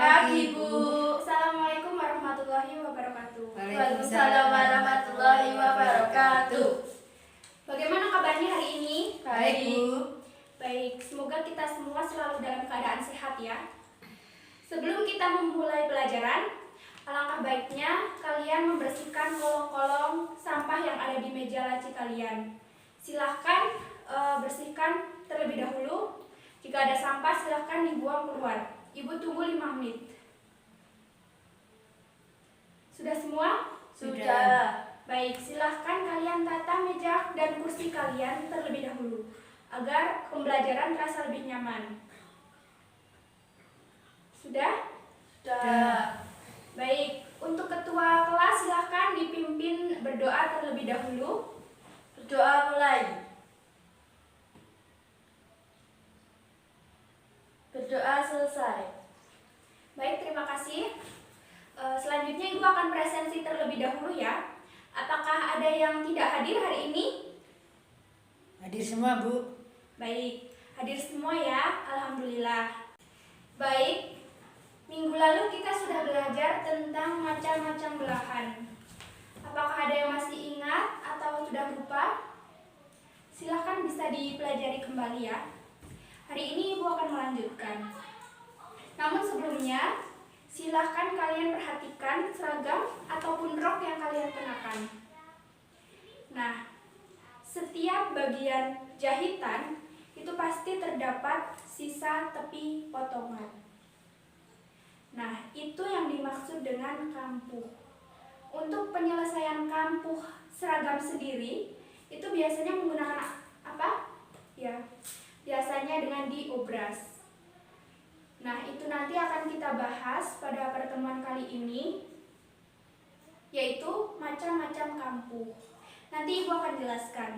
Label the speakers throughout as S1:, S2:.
S1: pagi, Bu.
S2: Assalamualaikum warahmatullahi wabarakatuh.
S1: Waalaikumsalam warahmatullahi wabarakatuh.
S2: Bagaimana kabarnya hari ini?
S1: Baik, Bu.
S2: Baik, semoga kita semua selalu dalam keadaan sehat ya. Sebelum kita memulai pelajaran, alangkah baiknya kalian membersihkan kolong-kolong sampah yang ada di meja laci kalian. Silahkan bersihkan terlebih dahulu. Jika ada sampah silahkan dibuang keluar. Ibu tunggu 5 menit. Sudah semua?
S1: Sudah.
S2: Baik, silahkan kalian tata meja dan kursi kalian terlebih dahulu agar pembelajaran terasa lebih nyaman. Sudah?
S1: Sudah.
S2: Baik, untuk ketua kelas silahkan dipimpin berdoa terlebih dahulu.
S1: Berdoa mulai. Berdoa selesai.
S2: Baik, terima kasih. Selanjutnya Ibu akan presensi terlebih dahulu ya. Apakah ada yang tidak hadir hari ini?
S1: Hadir semua, Bu.
S2: Baik, hadir semua ya. Alhamdulillah. Baik, minggu lalu kita sudah belajar tentang macam-macam belahan. Apakah ada yang masih ingat atau sudah lupa? Silahkan bisa dipelajari kembali ya. Hari ini Ibu akan melanjutkan. Namun sebelumnya, silahkan kalian perhatikan seragam ataupun rok yang kalian kenakan. Nah, setiap bagian jahitan itu pasti terdapat sisa tepi potongan. Nah, itu yang dimaksud dengan kampuh. Untuk penyelesaian kampuh seragam sendiri, itu biasanya menggunakan apa? Ya, biasanya dengan diobras. Nah, itu nanti akan kita bahas pada pertemuan kali ini, yaitu macam-macam kampuh. Nanti Ibu akan jelaskan.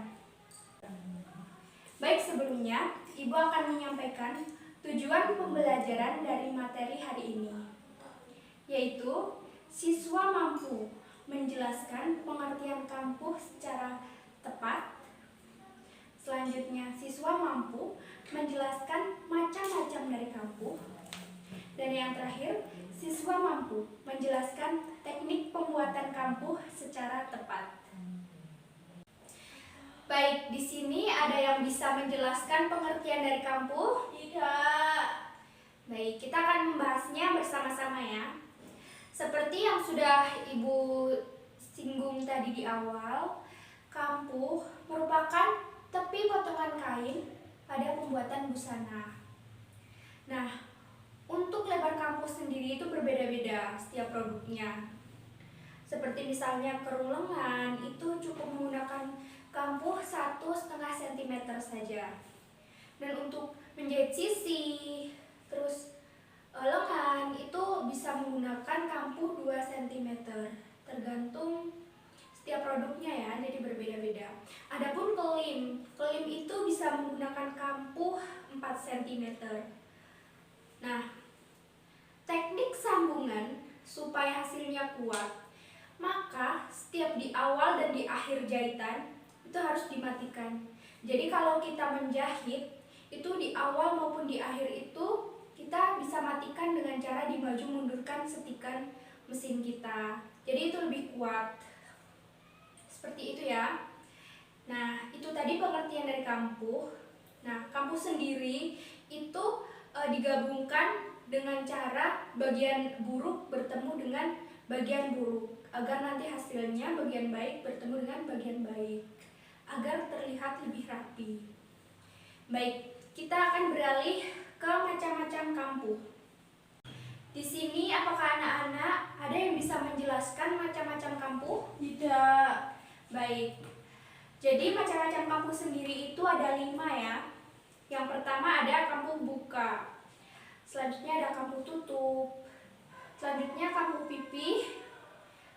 S2: Baik, sebelumnya Ibu akan menyampaikan tujuan pembelajaran dari materi hari ini, yaitu siswa mampu menjelaskan pengertian kampuh secara tepat. Selanjutnya, siswa mampu menjelaskan macam-macam dari kampuh. Dan yang terakhir, siswa mampu menjelaskan teknik pembuatan kampuh secara tepat. Baik, di sini ada yang bisa menjelaskan pengertian dari kampuh?
S1: Tidak.
S2: Baik, kita akan membahasnya bersama-sama ya. Seperti yang sudah Ibu singgung tadi di awal, kampuh merupakan tepi potongan kain pada pembuatan busana. Nah, untuk lebar kampuh sendiri itu berbeda-beda setiap produknya. Seperti misalnya kerung lengan itu cukup menggunakan kampuh 1,5 cm saja. Dan untuk menjahit sisi, terus lengan itu bisa menggunakan kampuh 2 cm. Tergantung setiap produknya ya, jadi berbeda-beda. Adapun kelim itu bisa menggunakan kampuh 4 cm. Nah, teknik sambungan supaya hasilnya kuat, maka setiap di awal dan di akhir jahitan itu harus dimatikan. Jadi kalau kita menjahit, itu di awal maupun di akhir itu kita bisa matikan dengan cara dimaju mundurkan setikan mesin kita. Jadi itu lebih kuat. Seperti itu ya. Nah, itu tadi pengertian dari kampuh. Nah, kampuh sendiri itu digabungkan dengan cara bagian buruk bertemu dengan bagian buruk, agar nanti hasilnya bagian baik bertemu dengan bagian baik, agar terlihat lebih rapi. Baik, kita akan beralih ke macam-macam kampuh. Di sini apakah anak-anak ada yang bisa menjelaskan macam-macam kampuh?
S1: Tidak.
S2: Baik, jadi macam-macam kampuh sendiri itu ada 5 ya. Yang pertama ada kampuh buka, selanjutnya ada kampuh tutup, selanjutnya kampuh pipih,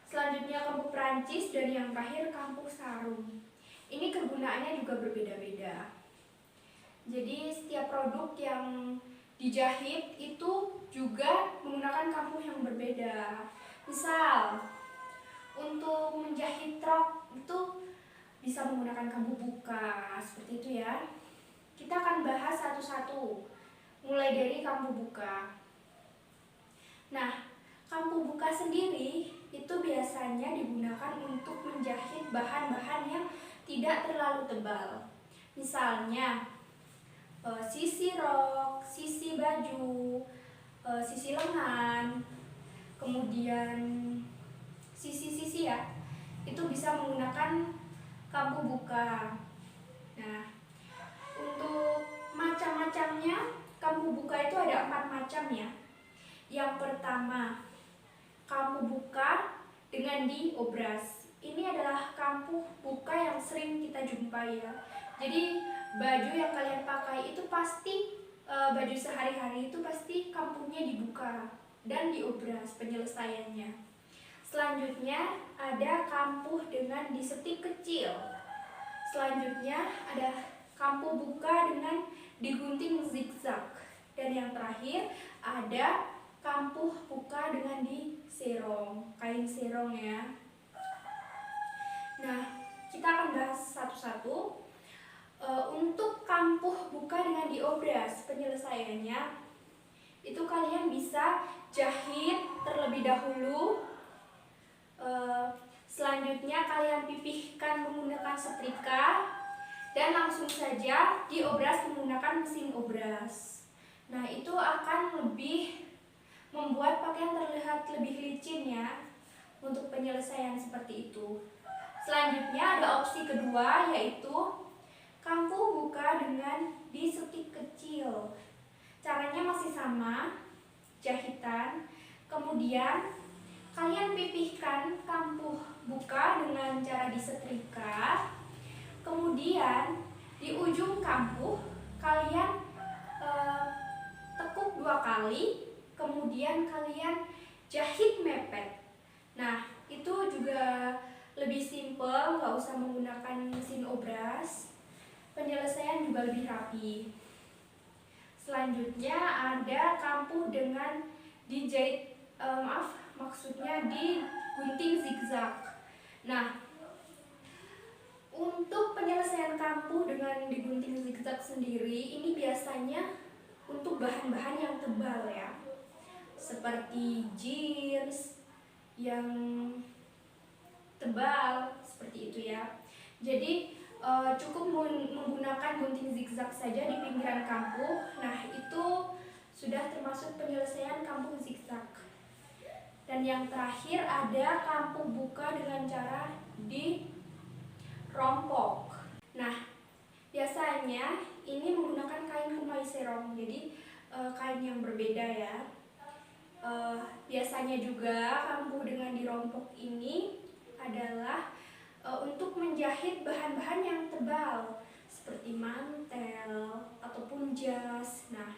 S2: selanjutnya kampuh Prancis, dan yang terakhir kampuh sarung. Ini kegunaannya juga berbeda-beda. Jadi setiap produk yang dijahit itu juga menggunakan kampuh yang berbeda. Misal, untuk menjahit rok itu bisa menggunakan kampuh buka, seperti itu ya. Kita akan bahas satu-satu, mulai dari kampuh buka. Nah, kampuh buka sendiri itu biasanya digunakan untuk menjahit bahan-bahan yang tidak terlalu tebal. Misalnya sisi rok, sisi baju, sisi lengan, kemudian sisi-sisi ya, itu bisa menggunakan kampuh buka. Nah, untuk macam-macamnya kampuh buka itu ada 4 macam ya. Yang pertama, kampuh buka dengan diobras. Ini adalah kampuh buka yang sering kita jumpai ya. Jadi baju yang kalian pakai itu pasti baju sehari-hari itu pasti kampuhnya dibuka dan diobras penyelesaiannya. Selanjutnya ada kampuh dengan disetik kecil. Selanjutnya ada kampuh buka dengan digunting zigzag. Dan yang terakhir ada kampuh buka dengan diserong, kain serong ya. Nah, kita akan bahas satu-satu. Untuk kampuh buka dengan diobras penyelesaiannya itu kalian bisa jahit terlebih dahulu. Selanjutnya kalian pipihkan menggunakan setrika dan langsung saja diobras menggunakan mesin obras. Nah, itu akan lebih membuat pakaian terlihat lebih licin ya untuk penyelesaian seperti itu. Selanjutnya ada opsi kedua, yaitu kampuh buka dengan disetik kecil. Caranya masih sama, jahitan. Kemudian kalian pipihkan kampuh buka dengan cara disetrika. Kemudian di ujung kampuh kalian tekuk 2 kali. Kemudian kalian jahit mepet. Nah, itu juga lebih simpel, nggak usah menggunakan mesin obras. Penyelesaian juga lebih rapi. Selanjutnya ada kampuh dengan dijahit, maksudnya digunting zigzag. Nah, untuk penyelesaian kampuh dengan digunting zigzag sendiri, ini biasanya untuk bahan-bahan yang tebal ya, seperti jeans yang tebal seperti itu ya. Jadi cukup menggunakan gunting zigzag saja di pinggiran kampuh. Nah, itu sudah termasuk penyelesaian kampuh zigzag. Dan yang terakhir ada kampuh buka dengan cara dirompok. Nah, biasanya ini menggunakan kain kumai serong, jadi kain yang berbeda ya. Biasanya juga kampuh dengan dirompok ini adalah untuk menjahit bahan-bahan yang tebal seperti mantel ataupun jas. Nah,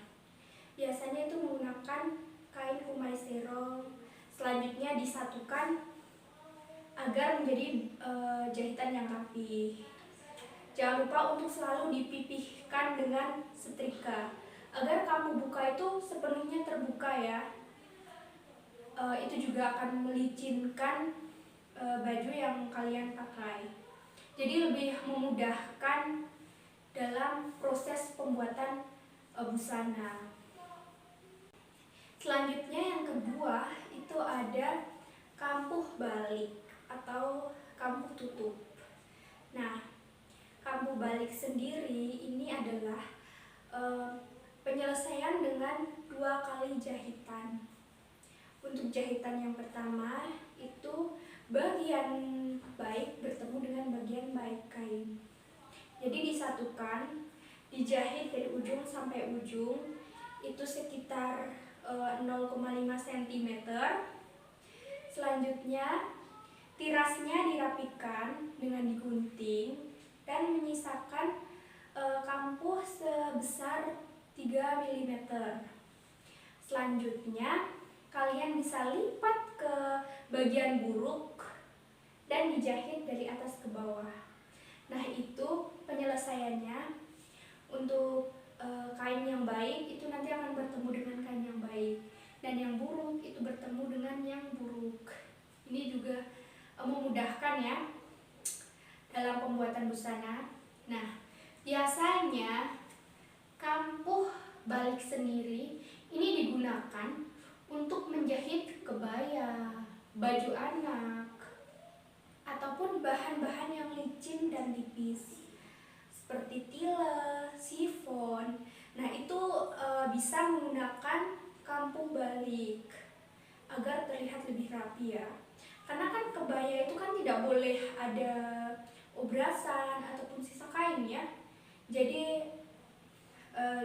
S2: biasanya itu menggunakan kain kumai serong. Selanjutnya disatukan agar menjadi jahitan yang rapi. Jangan lupa untuk selalu dipipihkan dengan setrika agar kampuh buka itu sepenuhnya terbuka ya. Itu juga akan melicinkan baju yang kalian pakai. Jadi lebih memudahkan dalam proses pembuatan busana. Selanjutnya yang kedua itu ada kampuh balik atau kampuh tutup. Nah, kampuh balik sendiri ini adalah penyelesaian dengan 2 kali jahitan. Untuk jahitan yang pertama itu bagian baik bertemu dengan bagian baik kain. Jadi disatukan, dijahit dari ujung sampai ujung itu sekitar 0,5 cm. Selanjutnya tirasnya dirapikan dengan digunting dan menyisakan kampuh sebesar 3 mm. Selanjutnya kalian bisa lipat ke bagian buruk dan dijahit dari atas ke bawah. Nah, itu penyelesaiannya. Untuk kain yang baik itu nanti akan bertemu dengan kain yang baik, dan yang buruk itu bertemu dengan yang buruk. Ini juga memudahkan ya dalam pembuatan busana. Nah, biasanya kampuh balik sendiri ini digunakan untuk menjahit kebaya, baju anak, ataupun bahan-bahan yang licin dan tipis seperti tile, sifon. Nah, itu bisa menggunakan kampuh balik agar terlihat lebih rapi ya. Karena kan kebaya itu kan tidak boleh ada obrasan ataupun sisa kain ya. Jadi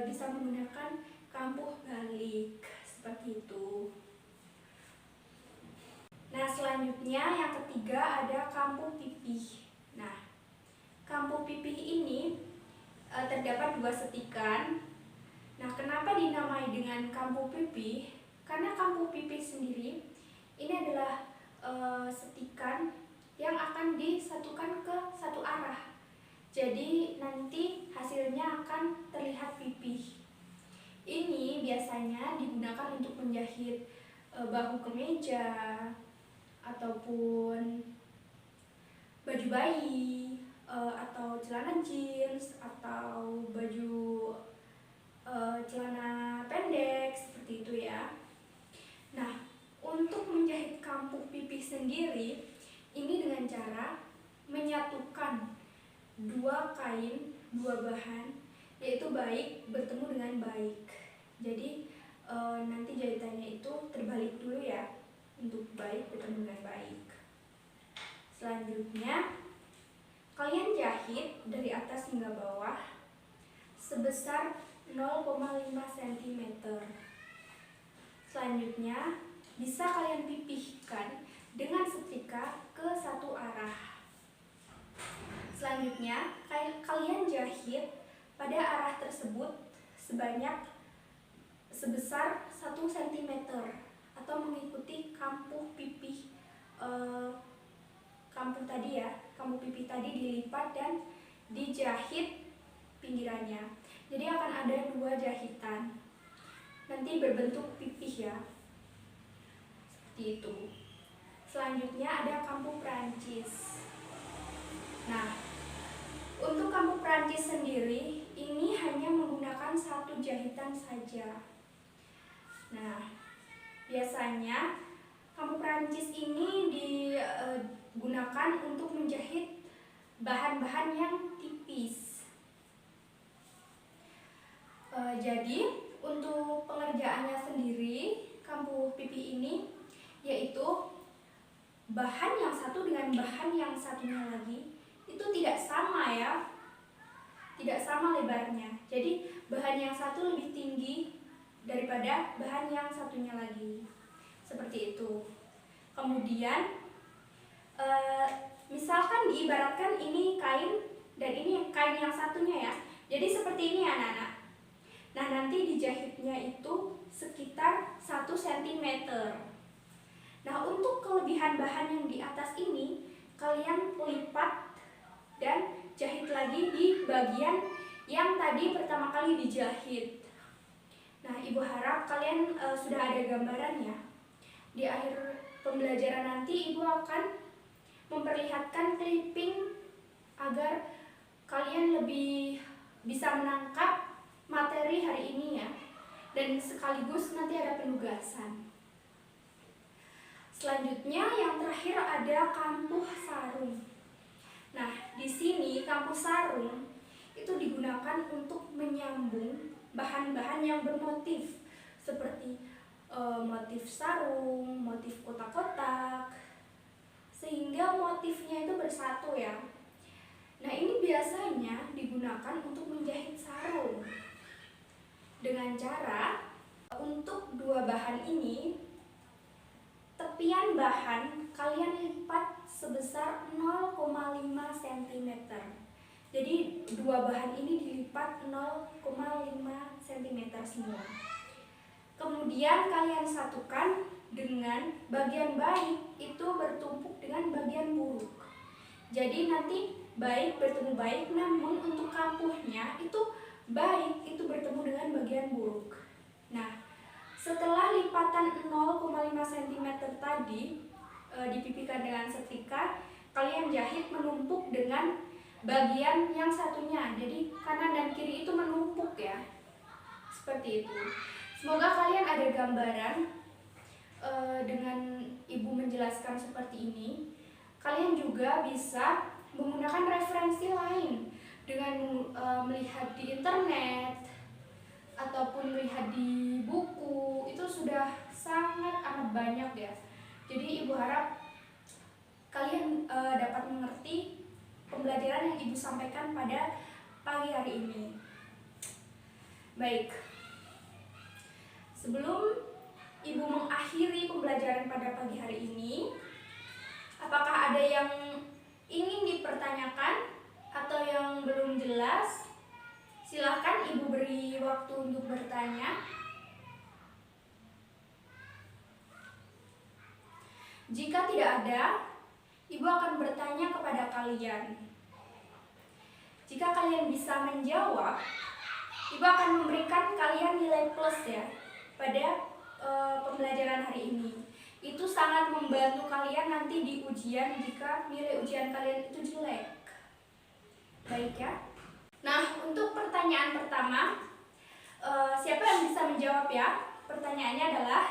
S2: bisa menggunakan kampuh balik seperti itu. Nah, selanjutnya yang ketiga ada kampuh pipih. Nah, kampuh pipih ini terdapat 2 setikan. Nah, kenapa dinamai dengan kampuh pipih? Karena kampuh pipih sendiri ini adalah setikan yang akan disatukan ke satu arah. Jadi nanti hasilnya akan terlihat pipih. Ini biasanya digunakan untuk menjahit bahu kemeja ataupun baju bayi atau celana jeans atau baju celana pendek seperti itu ya. Nah, untuk menjahit kampuh pipih sendiri ini dengan cara menyatukan 2 kain, 2 bahan, yaitu baik bertemu dengan baik. Jadi nanti jahitannya itu terbalik dulu ya, untuk baik bertemu dengan baik. Selanjutnya kalian jahit dari atas hingga bawah sebesar 0,5 cm. Selanjutnya bisa kalian pipihkan dengan setrika ke satu arah. Selanjutnya, kalian jahit pada arah tersebut sebesar 1 cm atau mengikuti kampuh pipih kampuh tadi ya. Kampuh pipih tadi dilipat dan dijahit pinggirannya. Jadi akan ada 2 jahitan. Nanti berbentuk pipih ya. Seperti itu. Selanjutnya ada kampuh Prancis. Nah, untuk kampuh Prancis sendiri ini hanya menggunakan 1 jahitan saja. Nah, biasanya kampuh Prancis ini digunakan untuk menjahit bahan-bahan yang tipis. Jadi untuk pengerjaannya sendiri kampuh pipih ini yaitu bahan yang satu dengan bahan yang satunya lagi itu tidak sama ya, tidak sama lebarnya. Jadi bahan yang satu lebih tinggi daripada bahan yang satunya lagi, seperti itu. Kemudian misalkan diibaratkan ini kain dan ini kain yang satunya ya. Jadi seperti ini anak-anak. Nah, nanti dijahitnya itu sekitar 1 cm. Nah, untuk kelebihan bahan yang di atas ini kalian lipat dan jahit lagi di bagian yang tadi pertama kali dijahit. Nah, Ibu harap kalian sudah ada gambarannya. Di akhir pembelajaran nanti Ibu akan memperlihatkan clipping agar kalian lebih bisa menangkap materi hari ini ya. Dan sekaligus nanti ada penugasan. Selanjutnya yang terakhir ada kampuh sarung. Nah, di sini kampuh sarung itu digunakan untuk menyambung bahan-bahan yang bermotif seperti motif sarung, motif kotak-kotak, sehingga motifnya itu bersatu ya. Nah, ini biasanya digunakan untuk menjahit sarung dengan cara untuk 2 bahan ini tepian bahan kalian lipat sebesar 0,5 cm. Jadi 2 bahan ini dilipat 0,5 cm semua. Kemudian kalian satukan dengan bagian baik itu bertumpuk dengan bagian buruk. Jadi nanti baik bertemu baik, namun untuk kampuhnya itu baik itu bertemu dengan bagian buruk. Nah, setelah lipatan 0,5 cm tadi dipipihkan dengan setrika, kalian jahit menumpuk dengan bagian yang satunya. Jadi kanan dan kiri itu menumpuk ya. Seperti itu. Semoga kalian ada gambaran dengan ibu menjelaskan seperti ini, kalian juga bisa menggunakan referensi lain dengan melihat di internet ataupun melihat di buku. Itu sudah sangat amat banyak ya. Jadi ibu harap kalian dapat mengerti pembelajaran yang ibu sampaikan pada pagi hari ini. Baik, sebelum ibu mengakhiri pembelajaran pada pagi hari ini, apakah ada yang ingin dipertanyakan atau yang belum jelas? Silahkan ibu beri waktu untuk bertanya. Jika tidak ada, ibu akan bertanya kepada kalian. Jika kalian bisa menjawab, ibu akan memberikan kalian nilai plus ya pada pembelajaran hari ini. Itu sangat membantu kalian nanti di ujian jika nilai ujian kalian itu jelek. Baik ya. Nah, untuk pertanyaan pertama, siapa yang bisa menjawab ya? Pertanyaannya adalah,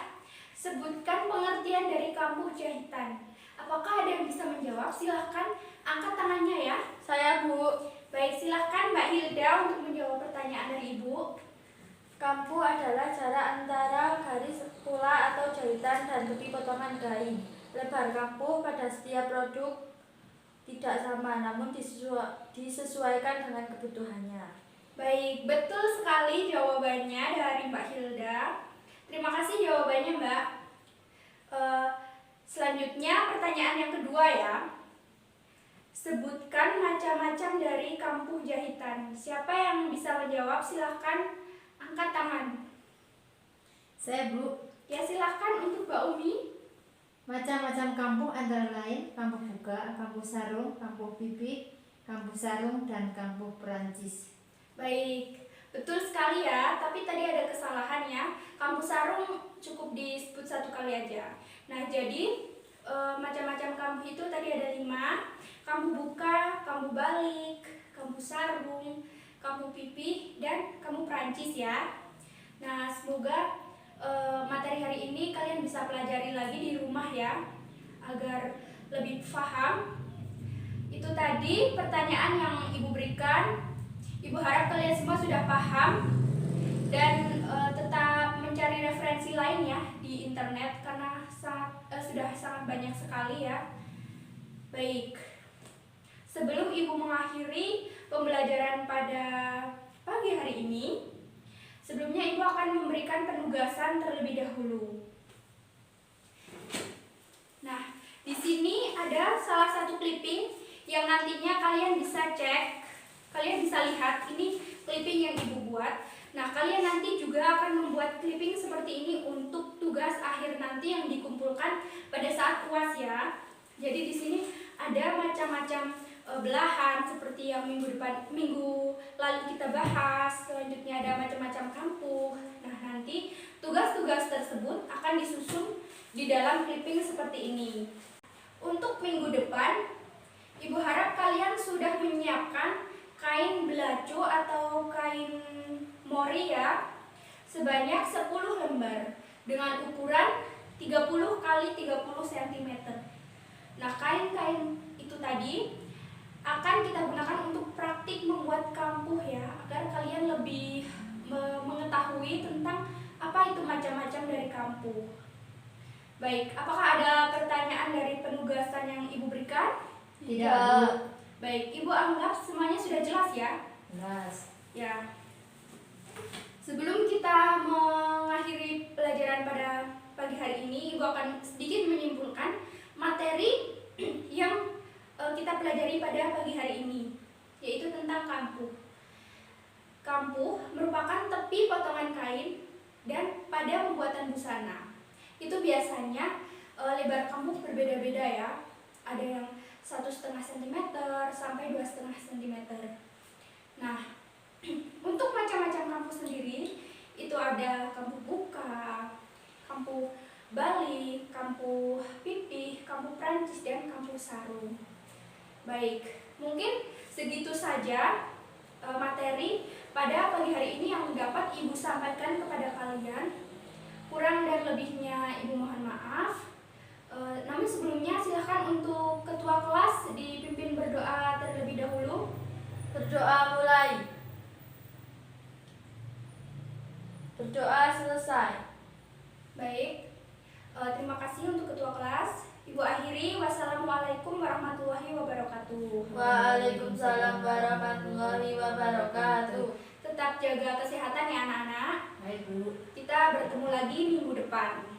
S2: sebutkan pengertian dari kampuh jahitan. Apakah ada yang bisa menjawab? Silahkan angkat tangannya ya.
S1: Saya, Bu.
S2: Baik, silahkan Mbak Hilda untuk menjawab pertanyaan dari Ibu.
S1: Kampuh adalah jarak antara garis pula atau jahitan dan tepi potongan kain. Lebar kampuh pada setiap produk tidak sama, namun disesuaikan dengan kebutuhannya.
S2: Baik, betul sekali jawabannya dari Mbak Hilda. Terima kasih jawabannya, Mbak. Selanjutnya pertanyaan yang kedua ya. Sebutkan macam-macam dari kampuh jahitan. Siapa yang bisa menjawab? Silahkan angkat tangan.
S3: Saya, Bu.
S2: Ya, silahkan untuk Mbak Umi.
S3: Macam-macam kampung antara lain kampung buka, kampung sarung, kampung pipi, kampung sarung, dan kampung Perancis.
S2: Baik, betul sekali ya. Tapi tadi ada kesalahan ya. Kampung sarung cukup disebut satu kali aja. Nah, jadi macam-macam kampung itu tadi ada 5. Kampung buka, kampung balik, kampung sarung, kampung pipi, dan kampung Perancis ya. Nah, semoga materi hari ini kalian bisa pelajari lagi di rumah ya, agar lebih paham. Itu tadi pertanyaan yang Ibu berikan. Ibu harap kalian semua sudah paham dan tetap mencari referensi lain ya di internet karena sudah sangat banyak sekali ya. Baik, sebelum Ibu mengakhiri pembelajaran pada pagi hari ini, sebelumnya Ibu akan memberikan penugasan terlebih dahulu. Nah, di sini ada salah satu clipping yang nantinya kalian bisa cek. Kalian bisa lihat, ini clipping yang Ibu buat. Nah, kalian nanti juga akan membuat clipping seperti ini untuk tugas akhir nanti yang dikumpulkan pada saat UAS ya. Jadi di sini ada macam-macam belahan seperti yang minggu lalu kita bahas. Selanjutnya ada macam-macam kampuh. Nah, nanti tugas-tugas tersebut akan disusun di dalam clipping seperti ini. Untuk minggu depan, Ibu harap kalian sudah menyiapkan kain belacu atau kain mori ya, sebanyak 10 lembar dengan ukuran 30 x 30 cm. Nah, kain-kain itu tadi akan kita gunakan untuk praktik membuat kampuh ya, agar kalian lebih mengetahui tentang apa itu macam-macam dari kampuh. Baik, apakah ada pertanyaan dari penugasan yang Ibu berikan?
S3: Tidak, Bu.
S2: Baik, Ibu anggap semuanya sudah jelas ya?
S3: Jelas.
S2: Ya. Sebelum kita mengakhiri pelajaran pada pagi hari ini, Ibu akan sedikit menyimpulkan materi yang kita pelajari pada pagi hari ini, yaitu tentang kampuh. Kampuh merupakan tepi potongan kain dan pada pembuatan busana. Itu biasanya lebar kampuh berbeda-beda ya. Ada yang 1,5 cm sampai 2,5 cm. Nah, untuk macam-macam kampuh sendiri itu ada kampuh buka, kampuh balik, kampuh pipih, kampuh Perancis, dan kampuh sarung. Baik, mungkin segitu saja materi pada pagi hari ini yang dapat Ibu sampaikan kepada kalian. Kurang dan lebihnya Ibu mohon maaf. Namun sebelumnya silahkan untuk ketua kelas dipimpin berdoa terlebih dahulu.
S1: Berdoa mulai. Berdoa selesai.
S2: Baik, terima kasih untuk ketua kelas. Ibu akhiri, wassalamualaikum warahmatullahi wabarakatuh.
S1: Waalaikumsalam warahmatullahi wabarakatuh.
S2: Tetap jaga kesehatan ya anak-anak.
S3: Baik, Bu.
S2: Kita bertemu lagi minggu depan.